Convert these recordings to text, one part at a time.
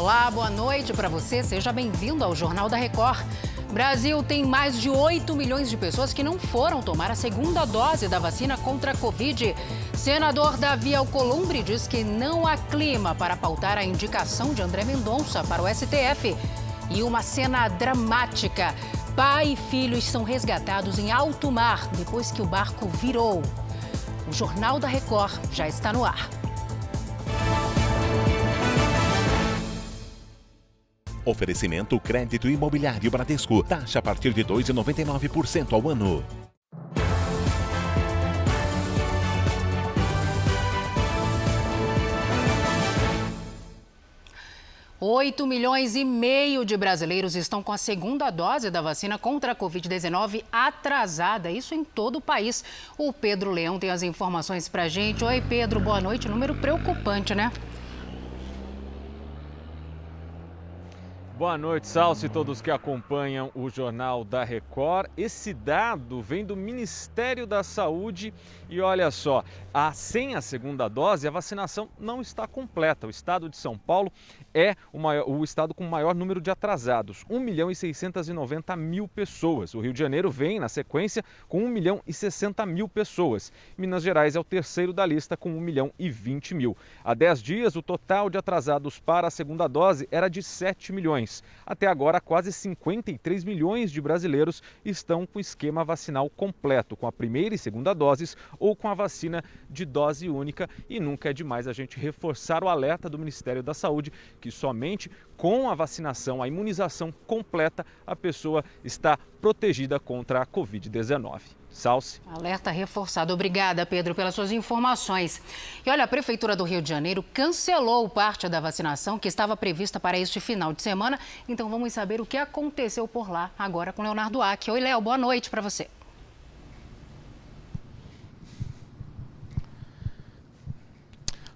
Olá, boa noite para você. Seja bem-vindo ao Jornal da Record. Brasil tem mais de 8 milhões de pessoas que não foram tomar a segunda dose da vacina contra a Covid. Senador Davi Alcolumbre diz que não há clima para pautar a indicação de André Mendonça para o STF. E uma cena dramática. Pai e filhos são resgatados em alto mar depois que o barco virou. O Jornal da Record já está no ar. Oferecimento Crédito Imobiliário Bradesco. Taxa a partir de 2,99% ao ano. Oito milhões e meio de brasileiros estão com a segunda dose da vacina contra a Covid-19 atrasada, isso em todo o país. O Pedro Leão tem as informações pra gente. Oi, Pedro, boa noite. Número preocupante, né? Boa noite, Salce, e todos que acompanham o Jornal da Record. Esse dado vem do Ministério da Saúde e olha só, sem a segunda dose, a vacinação não está completa. O estado de São Paulo é o estado com o maior número de atrasados, 1.690.000 pessoas. O Rio de Janeiro vem na sequência com 1.060.000 pessoas. Minas Gerais é o terceiro da lista com 1.020.000. Há 10 dias, o total de atrasados para a segunda dose era de 7 milhões. Até agora, quase 53 milhões de brasileiros estão com o esquema vacinal completo, com a primeira e segunda doses ou com a vacina de dose única. E nunca é demais a gente reforçar o alerta do Ministério da Saúde que somente com a vacinação, a imunização completa, a pessoa está protegida contra a Covid-19. Salce. Alerta reforçado. Obrigada, Pedro, pelas suas informações. E olha, a Prefeitura do Rio de Janeiro cancelou parte da vacinação que estava prevista para este final de semana. Então vamos saber o que aconteceu por lá agora com Leonardo Aque. Oi, Léo, boa noite para você.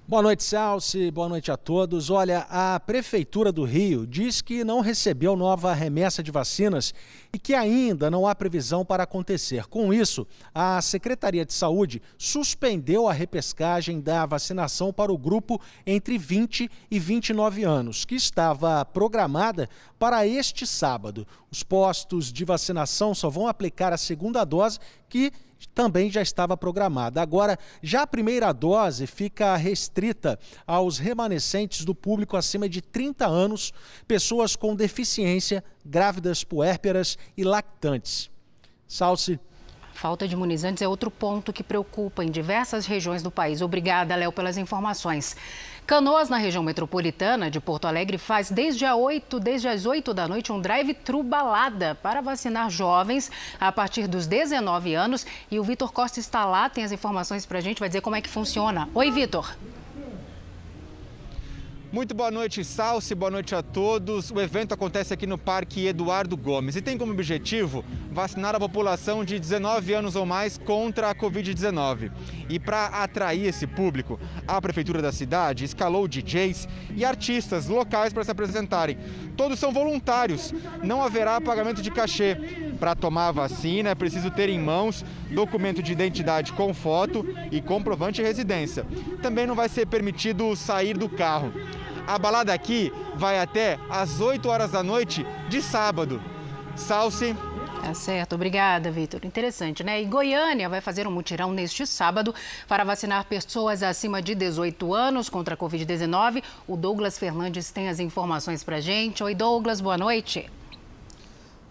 Boa noite, Salce. Boa noite a todos. Olha, a Prefeitura do Rio diz que não recebeu nova remessa de vacinas e que ainda não há previsão para acontecer. Com isso, a Secretaria de Saúde suspendeu a repescagem da vacinação para o grupo entre 20 e 29 anos, que estava programada para este sábado. Os postos de vacinação só vão aplicar a segunda dose, que também já estava programada. Agora, já a primeira dose fica restrita aos remanescentes do público acima de 30 anos, pessoas com deficiência, grávidas puérperas e lactantes. Salce. Falta de imunizantes é outro ponto que preocupa em diversas regiões do país. Obrigada, Léo, pelas informações. Canoas, na região metropolitana de Porto Alegre, faz desde as 8 da noite um drive-thru balada para vacinar jovens a partir dos 19 anos. E o Vitor Costa está lá, tem as informações para a gente, vai dizer como é que funciona. Oi, Vitor. Muito boa noite, Salce, boa noite a todos. O evento acontece aqui no Parque Eduardo Gomes e tem como objetivo vacinar a população de 19 anos ou mais contra a Covid-19. E para atrair esse público, a Prefeitura da cidade escalou DJs e artistas locais para se apresentarem. Todos são voluntários, não haverá pagamento de cachê. Para tomar a vacina é preciso ter em mãos documento de identidade com foto e comprovante de residência. Também não vai ser permitido sair do carro. A balada aqui vai até às 8 horas da noite de sábado. Salce. Tá certo, obrigada, Vitor. Interessante, né? E Goiânia vai fazer um mutirão neste sábado para vacinar pessoas acima de 18 anos contra a Covid-19. O Douglas Fernandes tem as informações pra gente. Oi, Douglas, boa noite.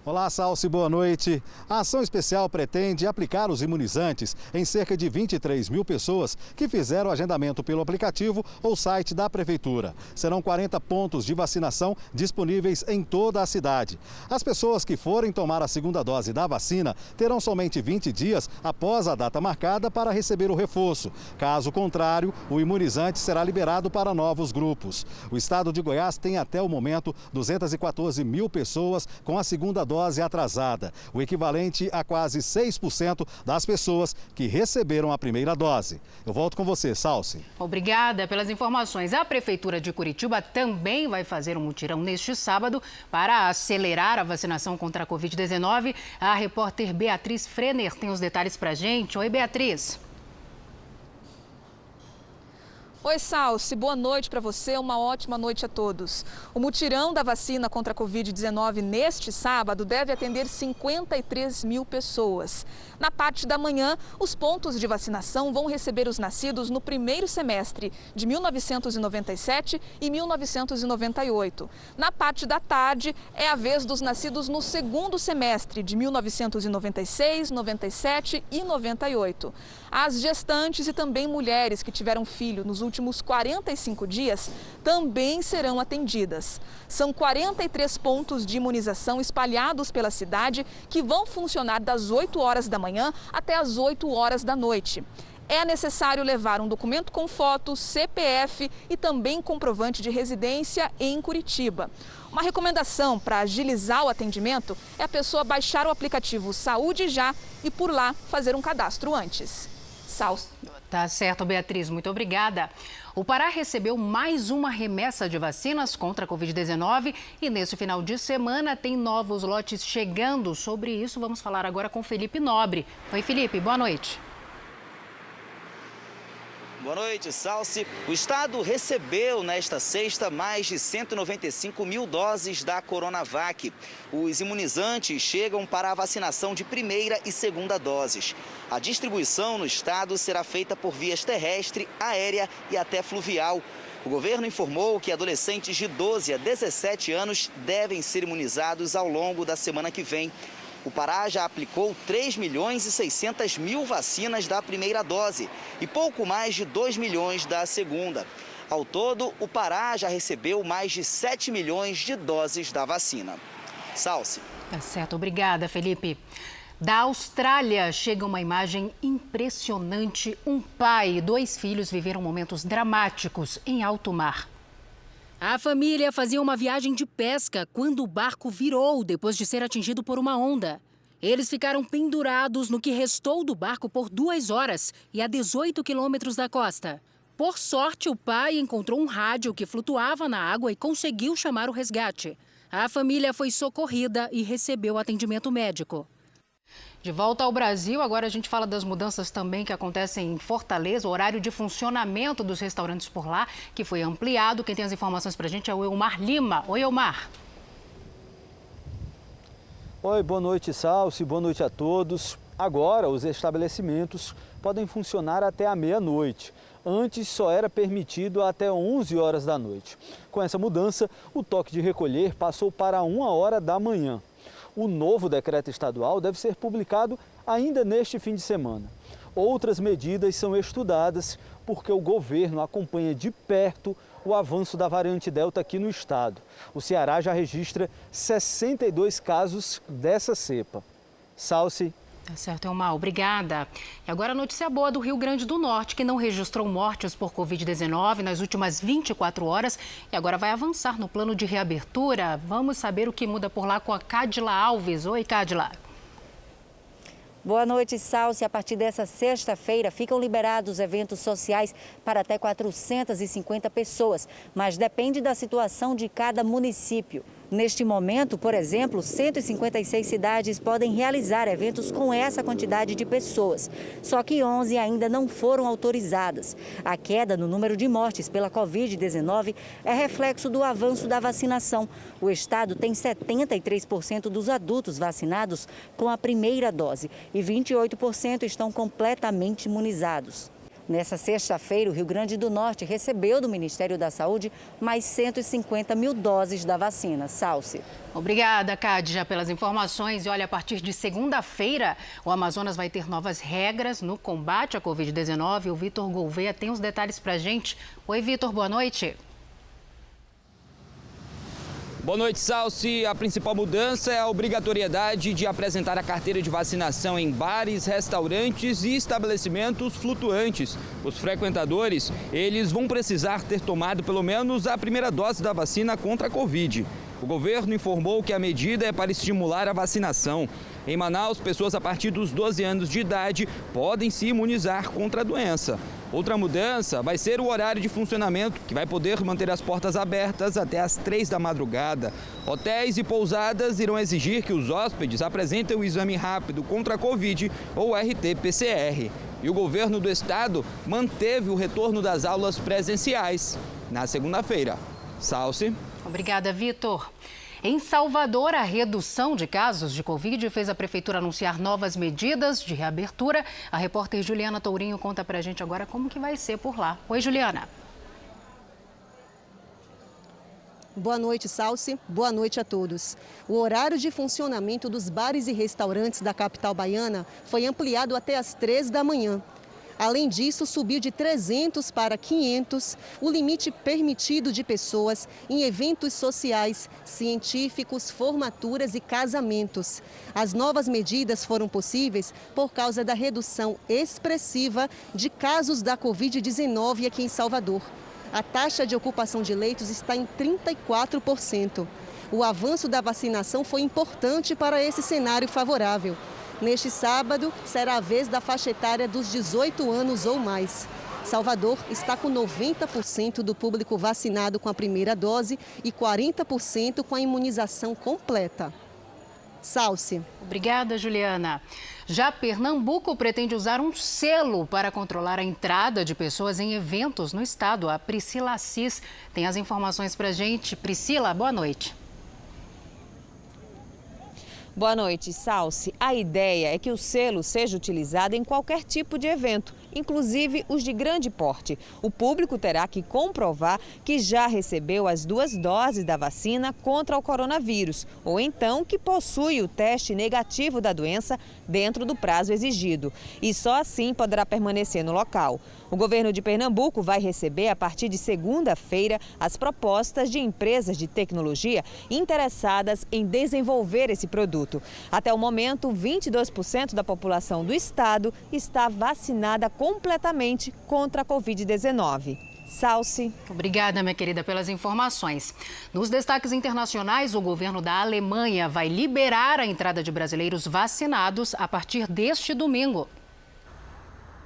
Olá, Salce, boa noite. A ação especial pretende aplicar os imunizantes em cerca de 23 mil pessoas que fizeram agendamento pelo aplicativo ou site da Prefeitura. Serão 40 pontos de vacinação disponíveis em toda a cidade. As pessoas que forem tomar a segunda dose da vacina terão somente 20 dias após a data marcada para receber o reforço. Caso contrário, o imunizante será liberado para novos grupos. O estado de Goiás tem até o momento 214 mil pessoas com a segunda dose atrasada, o equivalente a quase 6% das pessoas que receberam a primeira dose. Eu volto com você, Salce. Obrigada pelas informações. A Prefeitura de Curitiba também vai fazer um mutirão neste sábado para acelerar a vacinação contra a Covid-19. A repórter Beatriz Frener tem os detalhes para a gente. Oi, Beatriz. Oi, Salsi, boa noite para você, uma ótima noite a todos. O mutirão da vacina contra a Covid-19 neste sábado deve atender 53 mil pessoas. Na parte da manhã, os pontos de vacinação vão receber os nascidos no primeiro semestre de 1997 e 1998. Na parte da tarde, é a vez dos nascidos no segundo semestre de 1996, 97 e 98. As gestantes e também mulheres que tiveram filho nos últimos 45 dias também serão atendidas. São 43 pontos de imunização espalhados pela cidade que vão funcionar das 8 horas da manhã até as 8 horas da noite. É necessário levar um documento com foto, CPF e também comprovante de residência em Curitiba. Uma recomendação para agilizar o atendimento é a pessoa baixar o aplicativo Saúde Já e por lá fazer um cadastro antes. Tá certo, Beatriz, muito obrigada. O Pará recebeu mais uma remessa de vacinas contra a Covid-19 e nesse final de semana tem novos lotes chegando. Sobre isso, vamos falar agora com Felipe Nobre. Oi, Felipe, boa noite. Boa noite, Salsi. O estado recebeu nesta sexta mais de 195 mil doses da Coronavac. Os imunizantes chegam para a vacinação de primeira e segunda doses. A distribuição no estado será feita por vias terrestre, aérea e até fluvial. O governo informou que adolescentes de 12 a 17 anos devem ser imunizados ao longo da semana que vem. O Pará já aplicou 3 milhões e 600 mil vacinas da primeira dose e pouco mais de 2 milhões da segunda. Ao todo, o Pará já recebeu mais de 7 milhões de doses da vacina. Salsi. Tá certo, obrigada, Felipe. Da Austrália chega uma imagem impressionante. Um pai e 2 filhos viveram momentos dramáticos em alto mar. A família fazia uma viagem de pesca quando o barco virou depois de ser atingido por uma onda. Eles ficaram pendurados no que restou do barco por 2 horas e a 18 quilômetros da costa. Por sorte, o pai encontrou um rádio que flutuava na água e conseguiu chamar o resgate. A família foi socorrida e recebeu atendimento médico. De volta ao Brasil, agora a gente fala das mudanças também que acontecem em Fortaleza, o horário de funcionamento dos restaurantes por lá, que foi ampliado. Quem tem as informações pra gente é o Elmar Lima. Oi, Elmar. Oi, boa noite, Salsi, boa noite a todos. Agora, os estabelecimentos podem funcionar até a meia-noite. Antes, só era permitido até 11 horas da noite. Com essa mudança, o toque de recolher passou para 1 hora da manhã. O novo decreto estadual deve ser publicado ainda neste fim de semana. Outras medidas são estudadas porque o governo acompanha de perto o avanço da variante Delta aqui no estado. O Ceará já registra 62 casos dessa cepa. Salsi. Tá certo, Elmar. Obrigada. E agora a notícia boa do Rio Grande do Norte, que não registrou mortes por Covid-19 nas últimas 24 horas e agora vai avançar no plano de reabertura. Vamos saber o que muda por lá com a Cádila Alves. Oi, Cádila. Boa noite, Salsi. A partir dessa sexta-feira ficam liberados eventos sociais para até 450 pessoas, mas depende da situação de cada município. Neste momento, por exemplo, 156 cidades podem realizar eventos com essa quantidade de pessoas. Só que 11 ainda não foram autorizadas. A queda no número de mortes pela Covid-19 é reflexo do avanço da vacinação. O estado tem 73% dos adultos vacinados com a primeira dose e 28% estão completamente imunizados. Nessa sexta-feira, o Rio Grande do Norte recebeu do Ministério da Saúde mais 150 mil doses da vacina. Salsi. Obrigada, Cádila, pelas informações. E olha, a partir de segunda-feira, o Amazonas vai ter novas regras no combate à Covid-19. O Vitor Gouveia tem os detalhes pra gente. Oi, Vitor, boa noite. Boa noite, Salsi. A principal mudança é a obrigatoriedade de apresentar a carteira de vacinação em bares, restaurantes e estabelecimentos flutuantes. Os frequentadores, eles vão precisar ter tomado pelo menos a primeira dose da vacina contra a Covid. O governo informou que a medida é para estimular a vacinação. Em Manaus, pessoas a partir dos 12 anos de idade podem se imunizar contra a doença. Outra mudança vai ser o horário de funcionamento, que vai poder manter as portas abertas até às 3 da madrugada. Hotéis e pousadas irão exigir que os hóspedes apresentem o exame rápido contra a Covid ou RT-PCR. E o governo do estado manteve o retorno das aulas presenciais na segunda-feira. Salce. Obrigada, Vitor. Em Salvador, a redução de casos de Covid fez a prefeitura anunciar novas medidas de reabertura. A repórter Juliana Tourinho conta pra gente agora como que vai ser por lá. Oi, Juliana. Boa noite, Salce. Boa noite a todos. O horário de funcionamento dos bares e restaurantes da capital baiana foi ampliado até às 3 da manhã. Além disso, subiu de 300 para 500 o limite permitido de pessoas em eventos sociais, científicos, formaturas e casamentos. As novas medidas foram possíveis por causa da redução expressiva de casos da Covid-19 aqui em Salvador. A taxa de ocupação de leitos está em 34%. O avanço da vacinação foi importante para esse cenário favorável. Neste sábado, será a vez da faixa etária dos 18 anos ou mais. Salvador está com 90% do público vacinado com a primeira dose e 40% com a imunização completa. Salce. Obrigada, Juliana. Já Pernambuco pretende usar um selo para controlar a entrada de pessoas em eventos no estado. A Priscila Assis tem as informações para a gente. Priscila, boa noite. Boa noite, Salce. A ideia é que o selo seja utilizado em qualquer tipo de evento, inclusive os de grande porte. O público terá que comprovar que já recebeu as 2 doses da vacina contra o coronavírus, ou então que possui o teste negativo da doença dentro do prazo exigido. E só assim poderá permanecer no local. O governo de Pernambuco vai receber, a partir de segunda-feira, as propostas de empresas de tecnologia interessadas em desenvolver esse produto. Até o momento, 22% da população do estado está vacinada completamente contra a Covid-19. Salce. Obrigada, minha querida, pelas informações. Nos destaques internacionais, o governo da Alemanha vai liberar a entrada de brasileiros vacinados a partir deste domingo.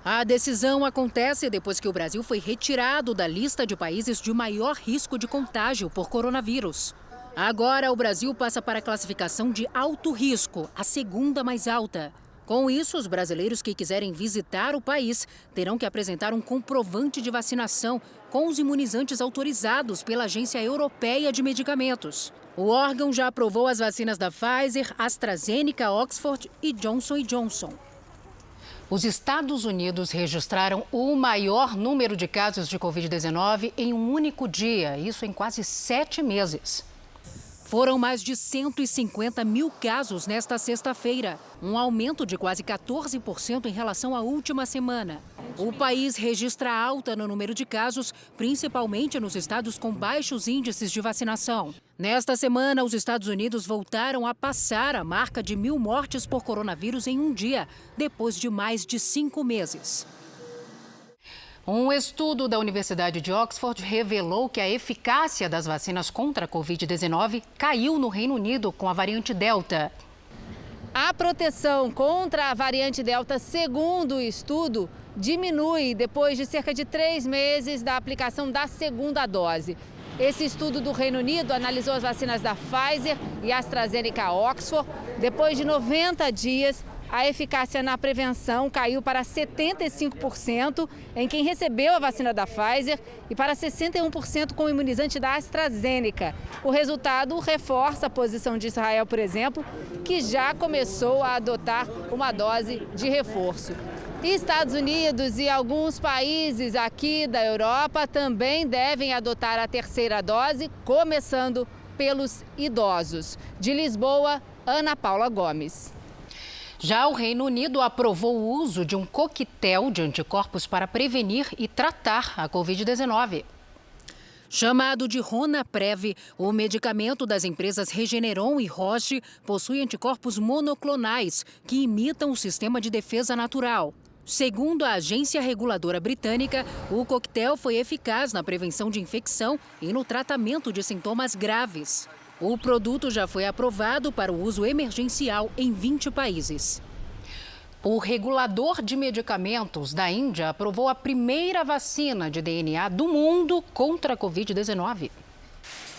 A decisão acontece depois que o Brasil foi retirado da lista de países de maior risco de contágio por coronavírus. Agora, o Brasil passa para a classificação de alto risco, a segunda mais alta. Com isso, os brasileiros que quiserem visitar o país terão que apresentar um comprovante de vacinação com os imunizantes autorizados pela Agência Europeia de Medicamentos. O órgão já aprovou as vacinas da Pfizer, AstraZeneca, Oxford e Johnson & Johnson. Os Estados Unidos registraram o maior número de casos de Covid-19 em um único dia, isso em quase 7 meses. Foram mais de 150 mil casos nesta sexta-feira, um aumento de quase 14% em relação à última semana. O país registra alta no número de casos, principalmente nos estados com baixos índices de vacinação. Nesta semana, os Estados Unidos voltaram a passar a marca de 1.000 mortes por coronavírus em um dia, depois de mais de 5 meses. Um estudo da Universidade de Oxford revelou que a eficácia das vacinas contra a Covid-19 caiu no Reino Unido com a variante Delta. A proteção contra a variante Delta, segundo o estudo, diminui depois de cerca de 3 meses da aplicação da segunda dose. Esse estudo do Reino Unido analisou as vacinas da Pfizer e AstraZeneca Oxford. Depois de 90 dias, a eficácia na prevenção caiu para 75% em quem recebeu a vacina da Pfizer e para 61% com o imunizante da AstraZeneca. O resultado reforça a posição de Israel, por exemplo, que já começou a adotar uma dose de reforço. E Estados Unidos e alguns países aqui da Europa também devem adotar a terceira dose, começando pelos idosos. De Lisboa, Ana Paula Gomes. Já o Reino Unido aprovou o uso de um coquetel de anticorpos para prevenir e tratar a Covid-19. Chamado de Ronaprev, o medicamento das empresas Regeneron e Roche possui anticorpos monoclonais que imitam o sistema de defesa natural. Segundo a agência reguladora britânica, o coquetel foi eficaz na prevenção de infecção e no tratamento de sintomas graves. O produto já foi aprovado para o uso emergencial em 20 países. O regulador de medicamentos da Índia aprovou a primeira vacina de DNA do mundo contra a Covid-19.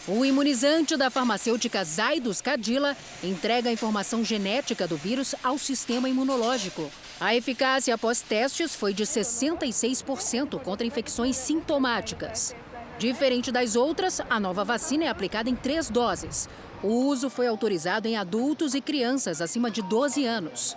O imunizante da farmacêutica Zydus Cadila entrega a informação genética do vírus ao sistema imunológico. A eficácia após testes foi de 66% contra infecções sintomáticas. Diferente das outras, a nova vacina é aplicada em 3 doses. O uso foi autorizado em adultos e crianças acima de 12 anos.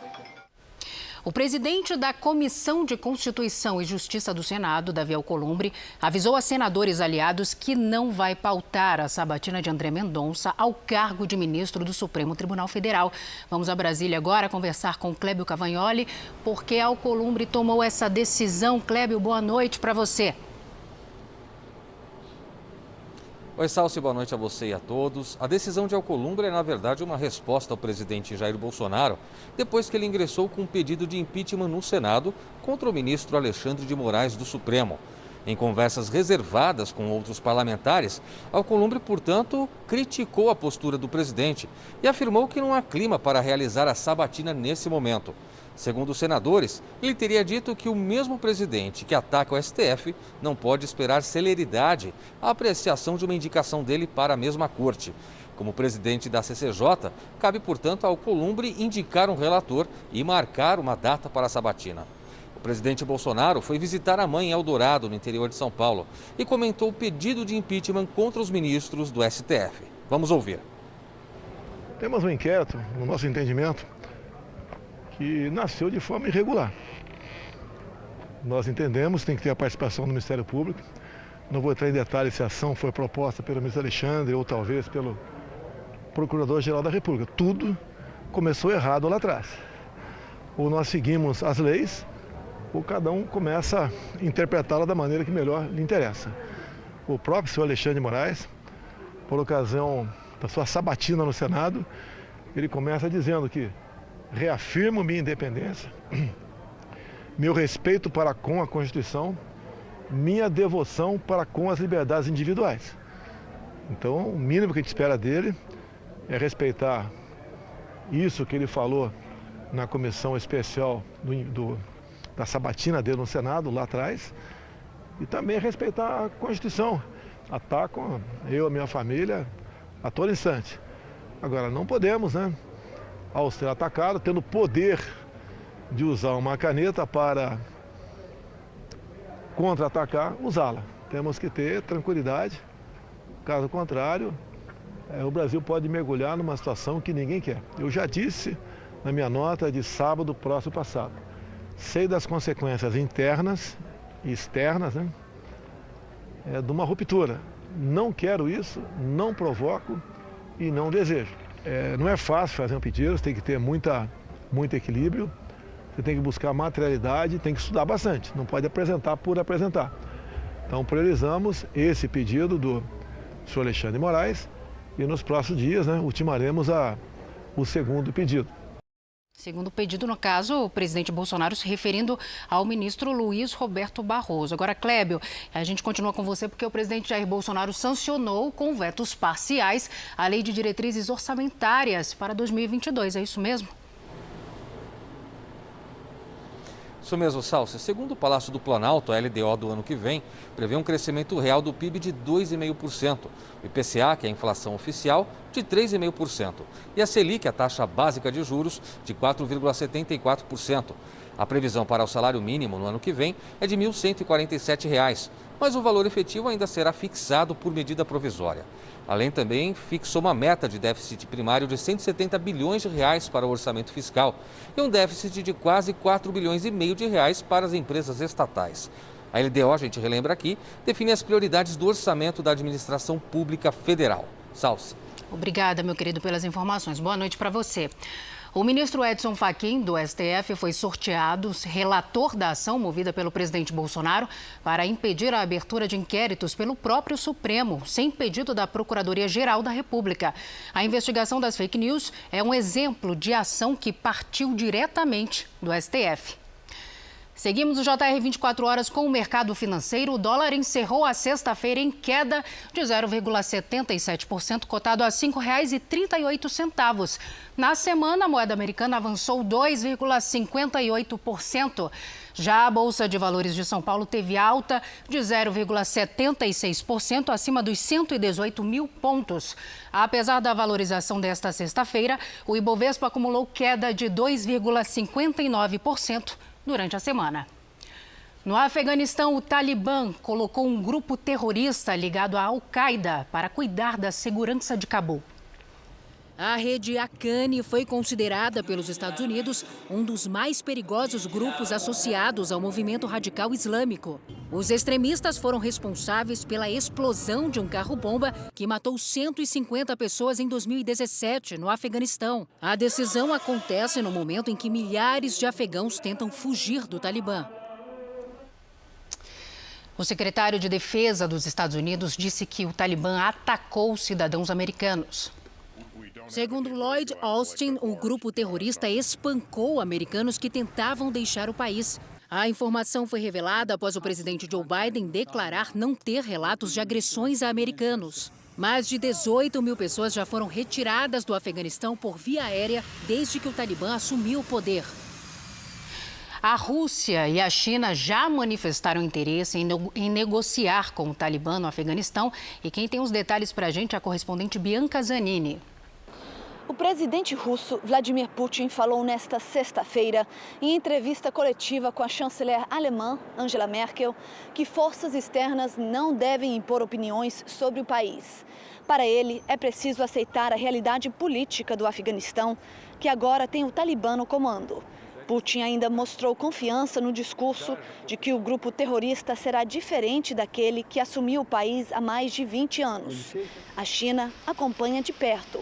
O presidente da Comissão de Constituição e Justiça do Senado, Davi Alcolumbre, avisou a senadores aliados que não vai pautar a sabatina de André Mendonça ao cargo de ministro do Supremo Tribunal Federal. Vamos a Brasília agora conversar com Clébio Cavagnoli, porque Alcolumbre tomou essa decisão. Clébio, boa noite para você. Oi, Salsi, boa noite a você e a todos. A decisão de Alcolumbre é, na verdade, uma resposta ao presidente Jair Bolsonaro, depois que ele ingressou com um pedido de impeachment no Senado contra o ministro Alexandre de Moraes do Supremo. Em conversas reservadas com outros parlamentares, Alcolumbre, portanto, criticou a postura do presidente e afirmou que não há clima para realizar a sabatina nesse momento. Segundo os senadores, ele teria dito que o mesmo presidente que ataca o STF não pode esperar celeridade à apreciação de uma indicação dele para a mesma corte. Como presidente da CCJ, cabe, portanto, ao Alcolumbre indicar um relator e marcar uma data para a sabatina. O presidente Bolsonaro foi visitar a mãe em Eldorado, no interior de São Paulo, e comentou o pedido de impeachment contra os ministros do STF. Vamos ouvir. Temos um inquérito, no nosso entendimento, que nasceu de forma irregular. Nós entendemos que tem que ter a participação do Ministério Público. Não vou entrar em detalhes se a ação foi proposta pelo ministro Alexandre ou talvez pelo Procurador-Geral da República. Tudo começou errado lá atrás. Ou nós seguimos as leis, ou cada um começa a interpretá-la da maneira que melhor lhe interessa. O próprio senhor Alexandre de Moraes, por ocasião da sua sabatina no Senado, ele começa dizendo que reafirmo minha independência, meu respeito para com a Constituição, minha devoção para com as liberdades individuais. Então, o mínimo que a gente espera dele é respeitar isso que ele falou na comissão especial da sabatina dele no Senado, lá atrás, e também respeitar a Constituição. Atacam eu e a minha família a todo instante. Agora, não podemos, ao ser atacado, tendo poder de usar uma caneta para contra-atacar, usá-la. Temos que ter tranquilidade, caso contrário, o Brasil pode mergulhar numa situação que ninguém quer. Eu já disse na minha nota de sábado próximo passado, sei das consequências internas e externas, de uma ruptura. Não quero isso, não provoco e não desejo. Não é fácil fazer um pedido, você tem que ter muito equilíbrio, você tem que buscar materialidade, tem que estudar bastante, não pode apresentar por apresentar. Então priorizamos esse pedido do senhor Alexandre de Moraes e nos próximos dias ultimaremos o segundo pedido. Segundo pedido, no caso, o presidente Bolsonaro se referindo ao ministro Luiz Roberto Barroso. Agora, Clébio, a gente continua com você porque o presidente Jair Bolsonaro sancionou com vetos parciais a Lei de Diretrizes Orçamentárias para 2022. É isso mesmo? Isso mesmo, Salsi. Segundo o Palácio do Planalto, a LDO do ano que vem prevê um crescimento real do PIB de 2,5%, o IPCA, que é a inflação oficial, de 3,5%, e a Selic, a taxa básica de juros, de 4,74%. A previsão para o salário mínimo no ano que vem é de R$ 1.147, mas o valor efetivo ainda será fixado por medida provisória. Além também fixou uma meta de déficit primário de 170 bilhões de reais para o orçamento fiscal e um déficit de quase 4,5 bilhões de reais para as empresas estatais. A LDO, a gente relembra aqui, define as prioridades do orçamento da administração pública federal. Salsi. Obrigada, meu querido, pelas informações. Boa noite para você. O ministro Edson Fachin, do STF, foi sorteado relator da ação movida pelo presidente Bolsonaro para impedir a abertura de inquéritos pelo próprio Supremo, sem pedido da Procuradoria-Geral da República. A investigação das fake news é um exemplo de ação que partiu diretamente do STF. Seguimos o JR 24 horas com o mercado financeiro. O dólar encerrou a sexta-feira em queda de 0,77%, cotado a R$ 5,38. Na semana, a moeda americana avançou 2,58%. Já a Bolsa de Valores de São Paulo teve alta de 0,76%, acima dos 118 mil pontos. Apesar da valorização desta sexta-feira, o Ibovespa acumulou queda de 2,59% durante a semana. No Afeganistão, o Talibã colocou um grupo terrorista ligado à Al-Qaeda para cuidar da segurança de Cabul. A rede Haqqani foi considerada pelos Estados Unidos um dos mais perigosos grupos associados ao movimento radical islâmico. Os extremistas foram responsáveis pela explosão de um carro-bomba que matou 150 pessoas em 2017, no Afeganistão. A decisão acontece no momento em que milhares de afegãos tentam fugir do Talibã. O secretário de Defesa dos Estados Unidos disse que o Talibã atacou cidadãos americanos. Segundo Lloyd Austin, o grupo terrorista espancou americanos que tentavam deixar o país. A informação foi revelada após o presidente Joe Biden declarar não ter relatos de agressões a americanos. Mais de 18 mil pessoas já foram retiradas do Afeganistão por via aérea desde que o Talibã assumiu o poder. A Rússia e a China já manifestaram interesse em negociar com o Talibã no Afeganistão. E quem tem os detalhes para a gente é a correspondente Bianca Zanini. O presidente russo Vladimir Putin falou nesta sexta-feira, em entrevista coletiva com a chanceler alemã Angela Merkel, que forças externas não devem impor opiniões sobre o país. Para ele, é preciso aceitar a realidade política do Afeganistão, que agora tem o Talibã no comando. Putin ainda mostrou confiança no discurso de que o grupo terrorista será diferente daquele que assumiu o país há mais de 20 anos. A China acompanha de perto.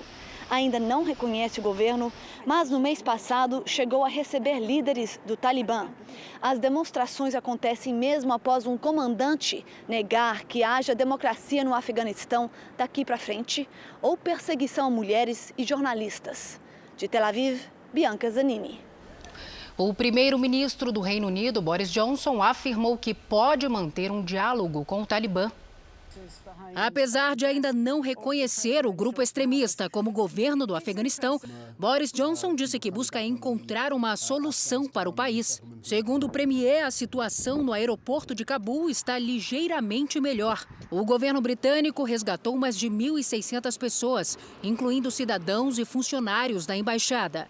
Ainda não reconhece o governo, mas no mês passado chegou a receber líderes do Talibã. As demonstrações acontecem mesmo após um comandante negar que haja democracia no Afeganistão daqui para frente ou perseguição a mulheres e jornalistas. De Tel Aviv, Bianca Zanini. O primeiro-ministro do Reino Unido, Boris Johnson, afirmou que pode manter um diálogo com o Talibã. Apesar de ainda não reconhecer o grupo extremista como governo do Afeganistão, Boris Johnson disse que busca encontrar uma solução para o país. Segundo o premier, a situação no aeroporto de Cabul está ligeiramente melhor. O governo britânico resgatou mais de 1.600 pessoas, incluindo cidadãos e funcionários da embaixada.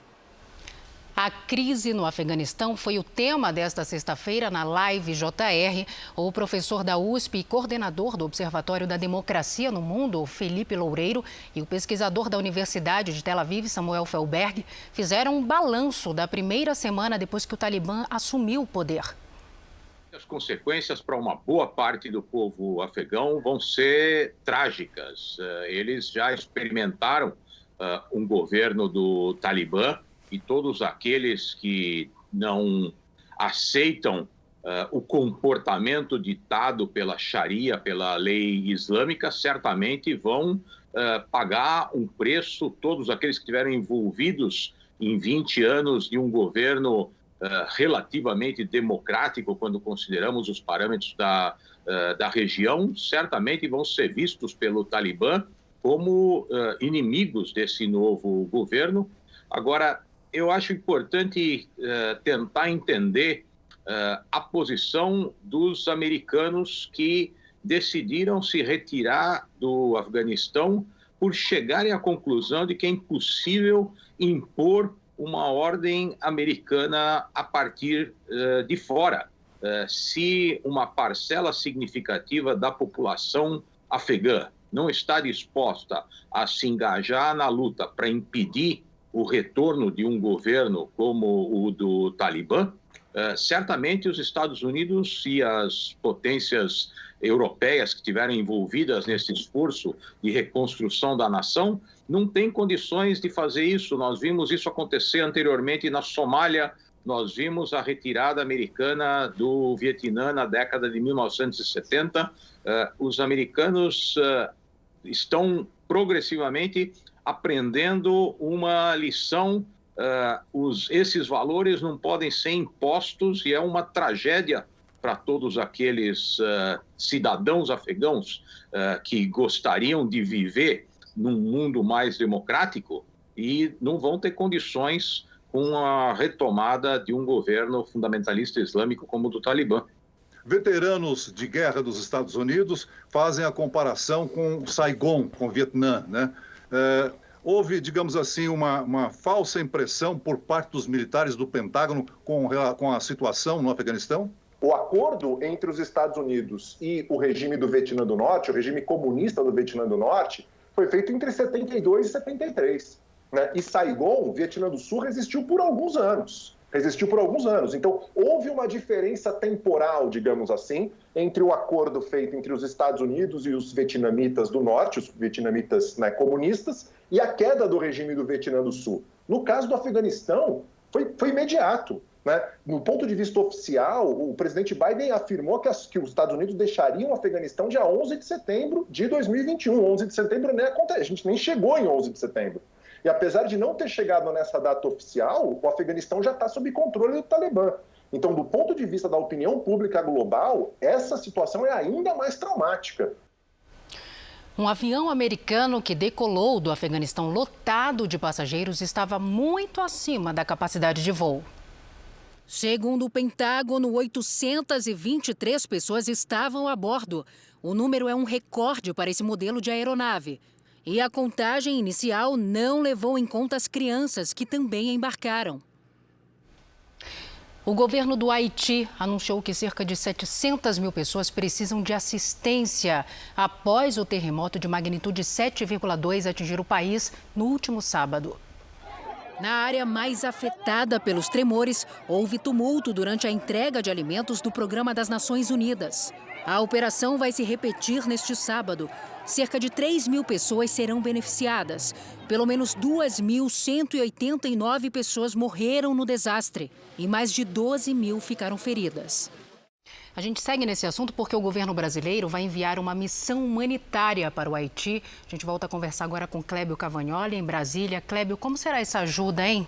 A crise no Afeganistão foi o tema desta sexta-feira na Live JR. O professor da USP e coordenador do Observatório da Democracia no Mundo, Felipe Loureiro, e o pesquisador da Universidade de Tel Aviv, Samuel Felberg, fizeram um balanço da primeira semana depois que o Talibã assumiu o poder. As consequências para uma boa parte do povo afegão vão ser trágicas. Eles já experimentaram um governo do Talibã, e todos aqueles que não aceitam o comportamento ditado pela Sharia, pela lei islâmica, certamente vão pagar um preço. Todos aqueles que estiveram envolvidos em 20 anos de um governo relativamente democrático, quando consideramos os parâmetros da região, certamente vão ser vistos pelo Talibã como inimigos desse novo governo. Agora, eu acho importante tentar entender a posição dos americanos que decidiram se retirar do Afeganistão por chegarem à conclusão de que é impossível impor uma ordem americana a partir de fora. Se uma parcela significativa da população afegã não está disposta a se engajar na luta para impedir o retorno de um governo como o do Talibã, certamente os Estados Unidos e as potências europeias que estiveram envolvidas nesse esforço de reconstrução da nação não têm condições de fazer isso. Nós vimos isso acontecer anteriormente na Somália, nós vimos a retirada americana do Vietnã na década de 1970. Os americanos estão progressivamente aprendendo uma lição esses valores não podem ser impostos e é uma tragédia para todos aqueles cidadãos afegãos que gostariam de viver num mundo mais democrático e não vão ter condições com a retomada de um governo fundamentalista islâmico como o do Talibã. Veteranos de guerra dos Estados Unidos fazem a comparação com Saigon, com o Vietnã, né? Houve, digamos assim, uma falsa impressão por parte dos militares do Pentágono com a situação no Afeganistão? O acordo entre os Estados Unidos e o regime do Vietnã do Norte, o regime comunista do Vietnã do Norte, foi feito entre 72 e 73. Né? E Saigon, o Vietnã do Sul, resistiu por alguns anos. Então, houve uma diferença temporal, digamos assim, entre o acordo feito entre os Estados Unidos e os vietnamitas do Norte, os vietnamitas, né, comunistas, e a queda do regime do Vietnã do Sul. No caso do Afeganistão, foi imediato. Né? No ponto de vista oficial, o presidente Biden afirmou que os Estados Unidos deixariam o Afeganistão dia 11 de setembro de 2021. 11 de setembro nem acontece, a gente nem chegou em 11 de setembro. E apesar de não ter chegado nessa data oficial, o Afeganistão já está sob controle do Talibã. Então, do ponto de vista da opinião pública global, essa situação é ainda mais traumática. Um avião americano que decolou do Afeganistão lotado de passageiros estava muito acima da capacidade de voo. Segundo o Pentágono, 823 pessoas estavam a bordo. O número é um recorde para esse modelo de aeronave. E a contagem inicial não levou em conta as crianças, que também embarcaram. O governo do Haiti anunciou que cerca de 700 mil pessoas precisam de assistência após o terremoto de magnitude 7,2 atingir o país no último sábado. Na área mais afetada pelos tremores, houve tumulto durante a entrega de alimentos do Programa das Nações Unidas. A operação vai se repetir neste sábado. Cerca de 3 mil pessoas serão beneficiadas. Pelo menos 2.189 pessoas morreram no desastre e mais de 12 mil ficaram feridas. A gente segue nesse assunto porque o governo brasileiro vai enviar uma missão humanitária para o Haiti. A gente volta a conversar agora com Clébio Cavagnoli, em Brasília. Clébio, como será essa ajuda, hein?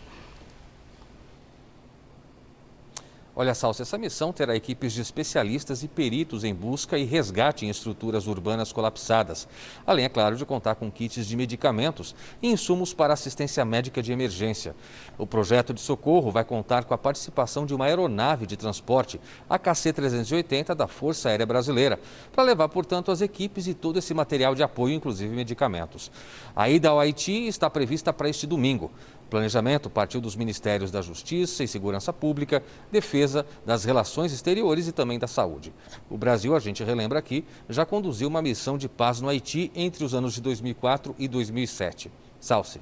Olha, Salsi, essa missão terá equipes de especialistas e peritos em busca e resgate em estruturas urbanas colapsadas. Além, é claro, de contar com kits de medicamentos e insumos para assistência médica de emergência. O projeto de socorro vai contar com a participação de uma aeronave de transporte, a KC-380 da Força Aérea Brasileira, para levar, portanto, as equipes e todo esse material de apoio, inclusive medicamentos. A ida ao Haiti está prevista para este domingo. O planejamento partiu dos Ministérios da Justiça e Segurança Pública, Defesa, das Relações Exteriores e também da Saúde. O Brasil, a gente relembra aqui, já conduziu uma missão de paz no Haiti entre os anos de 2004 e 2007. Salsi.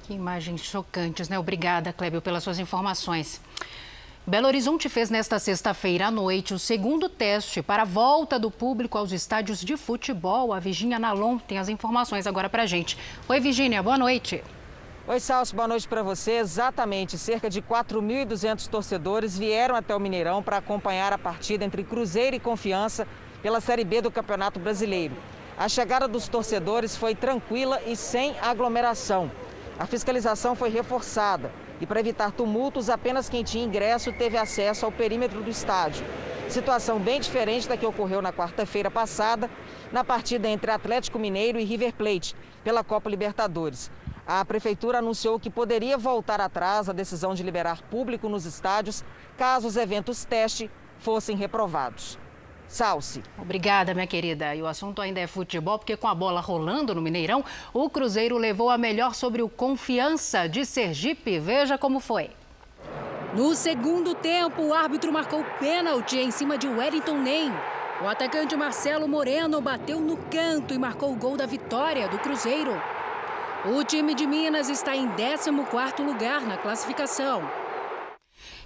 Que imagens chocantes, né? Obrigada, Clébio, pelas suas informações. Belo Horizonte fez nesta sexta-feira à noite o segundo teste para a volta do público aos estádios de futebol. A Virgínia Nalon tem as informações agora para a gente. Oi, Virgínia, boa noite. Oi, Salso, boa noite para você. Exatamente, cerca de 4.200 torcedores vieram até o Mineirão para acompanhar a partida entre Cruzeiro e Confiança pela Série B do Campeonato Brasileiro. A chegada dos torcedores foi tranquila e sem aglomeração. A fiscalização foi reforçada e, para evitar tumultos, apenas quem tinha ingresso teve acesso ao perímetro do estádio. Situação bem diferente da que ocorreu na quarta-feira passada, na partida entre Atlético Mineiro e River Plate, pela Copa Libertadores. A Prefeitura anunciou que poderia voltar atrás a decisão de liberar público nos estádios caso os eventos teste fossem reprovados. Salsi. Obrigada, minha querida. E o assunto ainda é futebol, porque com a bola rolando no Mineirão, o Cruzeiro levou a melhor sobre o Confiança de Sergipe. Veja como foi. No segundo tempo, o árbitro marcou pênalti em cima de Wellington Nem. O atacante Marcelo Moreno bateu no canto e marcou o gol da vitória do Cruzeiro. O time de Minas está em 14º lugar na classificação.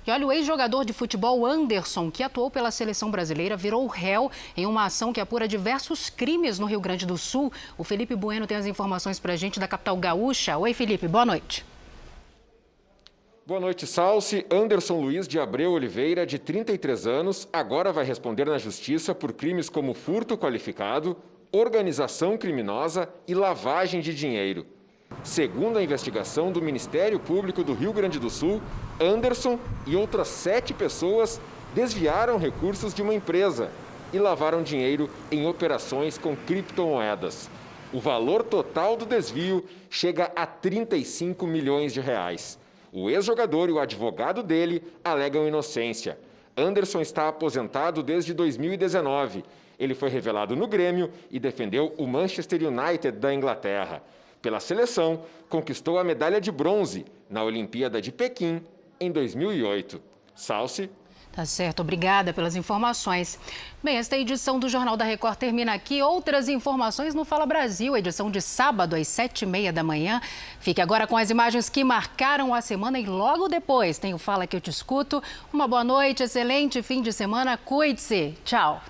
E olha, o ex-jogador de futebol Anderson, que atuou pela seleção brasileira, virou réu em uma ação que apura diversos crimes no Rio Grande do Sul. O Felipe Bueno tem as informações pra gente da capital gaúcha. Oi, Felipe, boa noite. Boa noite, Salsi. Anderson Luiz de Abreu Oliveira, de 33 anos, agora vai responder na justiça por crimes como furto qualificado, organização criminosa e lavagem de dinheiro. Segundo a investigação do Ministério Público do Rio Grande do Sul, Anderson e outras 7 pessoas desviaram recursos de uma empresa e lavaram dinheiro em operações com criptomoedas. O valor total do desvio chega a 35 milhões de reais. O ex-jogador e o advogado dele alegam inocência. Anderson está aposentado desde 2019. Ele foi revelado no Grêmio e defendeu o Manchester United da Inglaterra. Pela seleção, conquistou a medalha de bronze na Olimpíada de Pequim em 2008. Salsi. Tá certo, obrigada pelas informações. Bem, esta edição do Jornal da Record termina aqui. Outras informações no Fala Brasil, edição de sábado às 7h30 da manhã. Fique agora com as imagens que marcaram a semana e logo depois tem o Fala Que Eu Te Escuto. Uma boa noite, excelente fim de semana, cuide-se. Tchau.